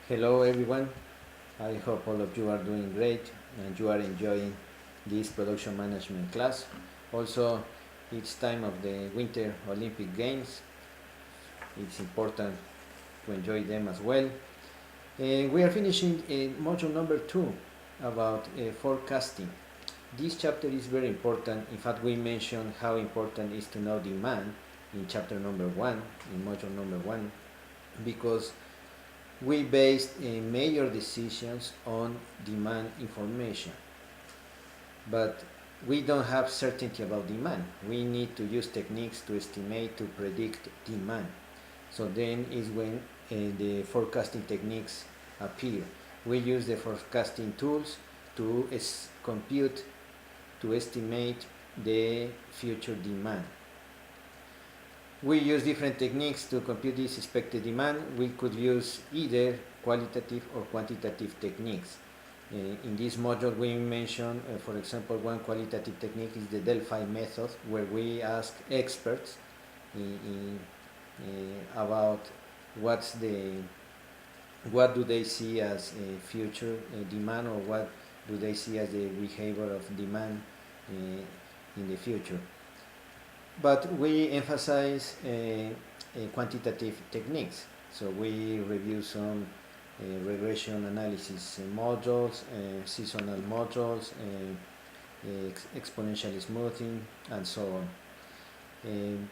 Hello everyone, I hope all of you are doing great and you are enjoying this production management class. Also, it's time of the Winter Olympic Games. It's important to enjoy them as well. We are finishing module number 2 about forecasting. This chapter is very important. In fact, we mentioned how important it is to know demand in chapter number 1, in module number 1, because we based major decisions on demand information, but we don't have certainty about demand. We need to use techniques to estimate, to predict demand. So then is when the forecasting techniques appear. We use the forecasting tools to compute, to estimate the future demand. We use different techniques to compute this expected demand. We could use either qualitative or quantitative techniques. In this module we mentioned, for example, one qualitative technique is the Delphi method, where we ask experts about what do they see as future demand, or what do they see as the behavior of demand in the future. But we emphasize quantitative techniques. So we review some regression analysis modules, seasonal modules, exponential smoothing, and so on.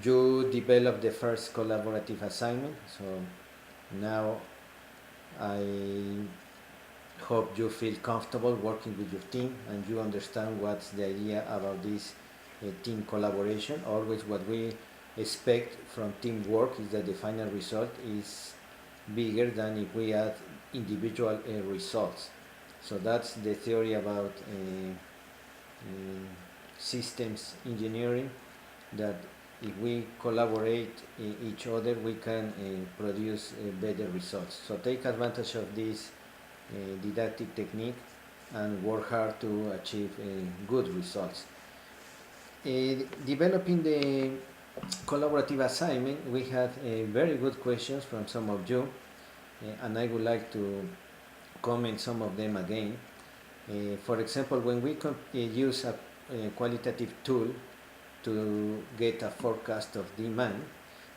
You develop the first collaborative assignment. So now I hope you feel comfortable working with your team and you understand what's the idea about this team collaboration. Always what we expect from teamwork is that the final result is bigger than if we add individual results. So that's the theory about systems engineering, that if we collaborate each other, we can produce better results. So take advantage of this didactic technique and work hard to achieve good results. Developing the collaborative assignment, we had very good questions from some of you, and I would like to comment some of them again. For example, when we use a qualitative tool to get a forecast of demand,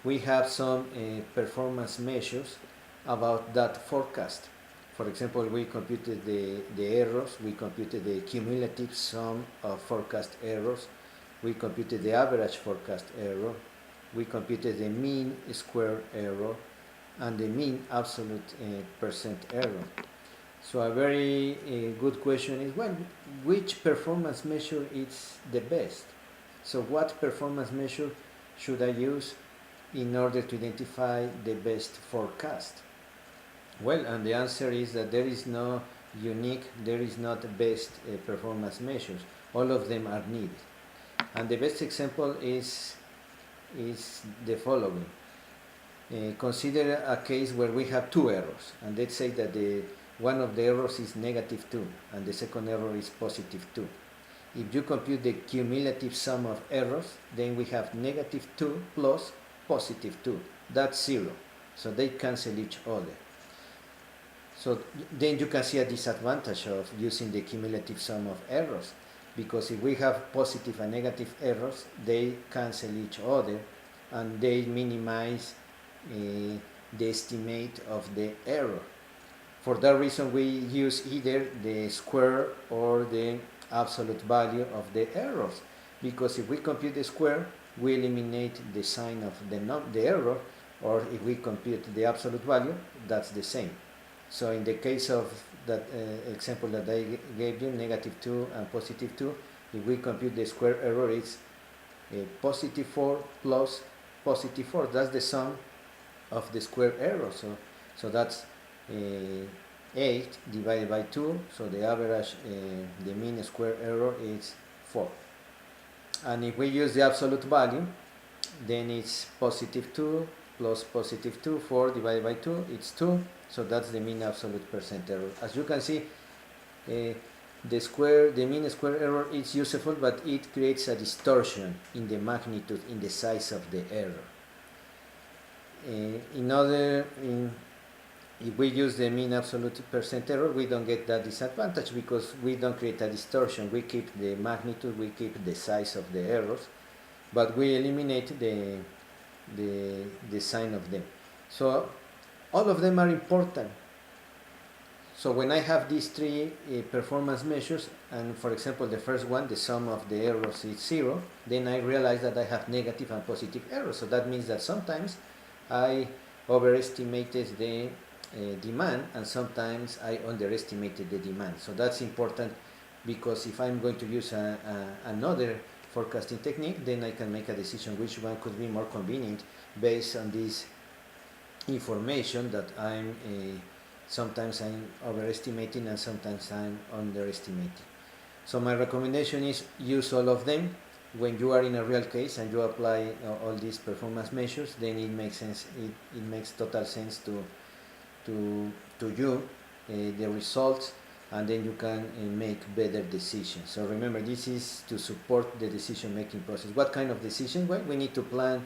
we have some performance measures about that forecast. For example, we computed the errors, we computed the cumulative sum of forecast errors, we computed the average forecast error, we computed the mean square error, and the mean absolute percent error. So a very good question is, well, which performance measure is the best? So what performance measure should I use in order to identify the best forecast? Well, and the answer is that there is no unique, there is not best performance measures. All of them are needed. And the best example is the following. Consider a case where we have two errors, and let's say that one of the errors is -2 and the second error is +2. If you compute the cumulative sum of errors, then we have -2 plus +2. That's 0. So they cancel each other. So then you can see a disadvantage of using the cumulative sum of errors, because if we have positive and negative errors, they cancel each other and they minimize the estimate of the error. For that reason, we use either the square or the absolute value of the errors, because if we compute the square, we eliminate the sign of the error, or if we compute the absolute value, that's the same. So in the case of that example that I gave you, -2 and +2, if we compute the square error, it's +4 plus +4. That's the sum of the square error. So that's 8 divided by 2. So the average, the mean square error is 4. And if we use the absolute value, then it's +2 plus +2. 4 divided by 2, it's 2. So that's the mean absolute percent error. As you can see, the mean square error is useful, but it creates a distortion in the magnitude, in the size of the error. If we use the mean absolute percent error, we don't get that disadvantage because we don't create a distortion. We keep the magnitude, we keep the size of the errors, but we eliminate the sign of them. So all of them are important. So when I have these three performance measures, and for example the first one, the sum of the errors is 0, then I realize that I have negative and positive errors. So that means that sometimes I overestimated the demand, and sometimes I underestimated the demand. So that's important, because if I'm going to use another forecasting technique, then I can make a decision which one could be more convenient based on this information that sometimes I'm overestimating and sometimes I'm underestimating. So my recommendation is use all of them. When you are in a real case and you apply all these performance measures, then it makes sense. It makes total sense to you the results, and then you can make better decisions. So remember, this is to support the decision-making process. What kind of decision? Well, we need to plan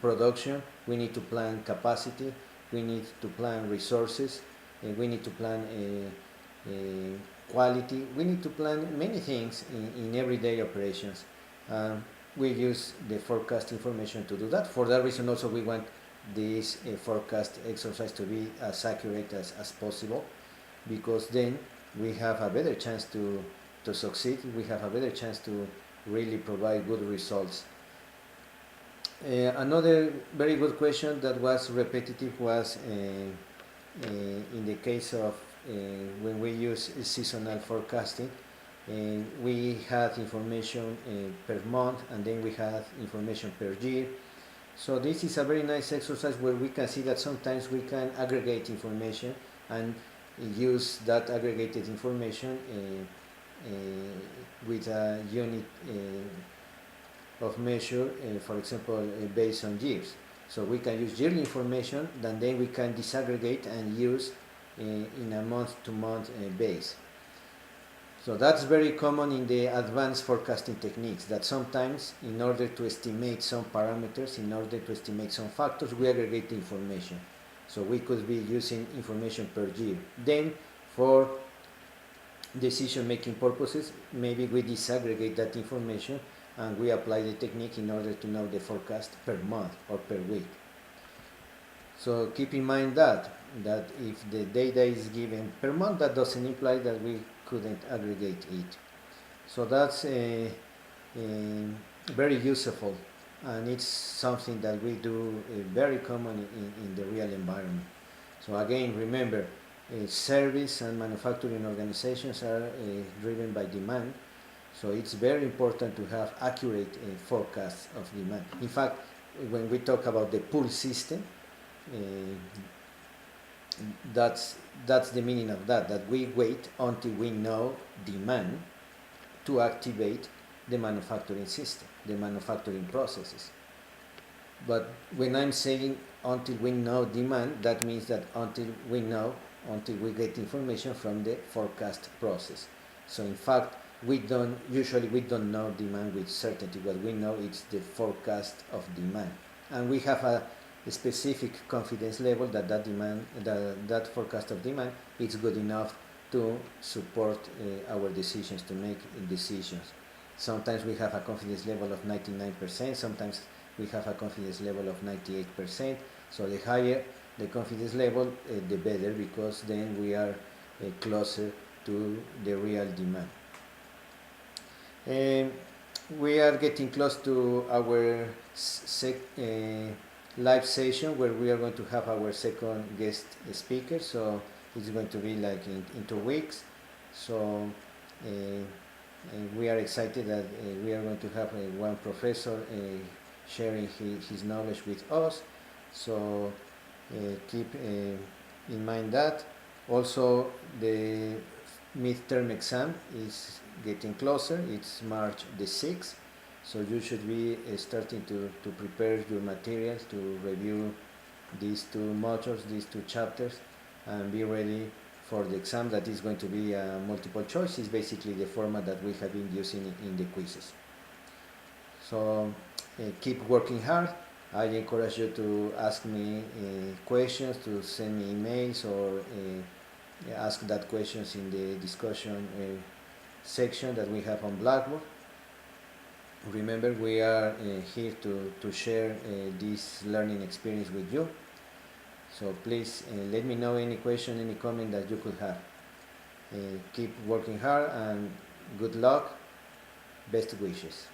production, we need to plan capacity, we need to plan resources, we need to plan quality, we need to plan many things in everyday operations. We use the forecast information to do that. For that reason also we want this forecast exercise to be as accurate as possible, because then we have a better chance to succeed, we have a better chance to really provide good results. Another very good question that was repetitive was in the case of when we use seasonal forecasting. We had information per month, and then we had information per year. So this is a very nice exercise where we can see that sometimes we can aggregate information and use that aggregated information with a unit of measure, for example, based on years. So we can use yearly information, and then we can disaggregate and use in a month-to-month base. So that's very common in the advanced forecasting techniques, that sometimes in order to estimate some parameters, in order to estimate some factors, we aggregate the information. So we could be using information per year. Then for decision-making purposes, maybe we disaggregate that information and we apply the technique in order to know the forecast per month or per week. So keep in mind that if the data is given per month, that doesn't imply that we couldn't aggregate it. So that's very useful, and it's something that we do very common in the real environment. So again, remember, service and manufacturing organizations are driven by demand. So it's very important to have accurate forecasts of demand. In fact, when we talk about the pull system, that's the meaning of that we wait until we know demand to activate the manufacturing system, the manufacturing processes. But when I'm saying until we know demand, that means that until we get information from the forecast process. So in fact, we don't know demand with certainty. What we know is the forecast of demand, and we have a specific confidence level that demand, that forecast of demand, is good enough to support our decisions, to make decisions. Sometimes we have a confidence level of 99%, sometimes we have a confidence level of 98%. So the higher the confidence level, the better, because then we are closer to the real demand. We are getting close to our live session, where we are going to have our second guest speaker. So it's going to be like in 2 weeks. So we are excited that we are going to have one professor sharing his knowledge with us. So keep in mind that. Also, the midterm exam is getting closer. It's March the 6th. So you should be starting to prepare your materials, to review these 2 modules, these 2 chapters, and be ready for the exam. That is going to be multiple choice. It's basically the format that we have been using in the quizzes. So keep working hard, I encourage you to ask me questions, to send me emails, or ask that questions in the discussion section that we have on Blackboard. Remember, we are here to share this learning experience with you. So please let me know any question, any comment that you could have. Keep working hard and good luck. Best wishes.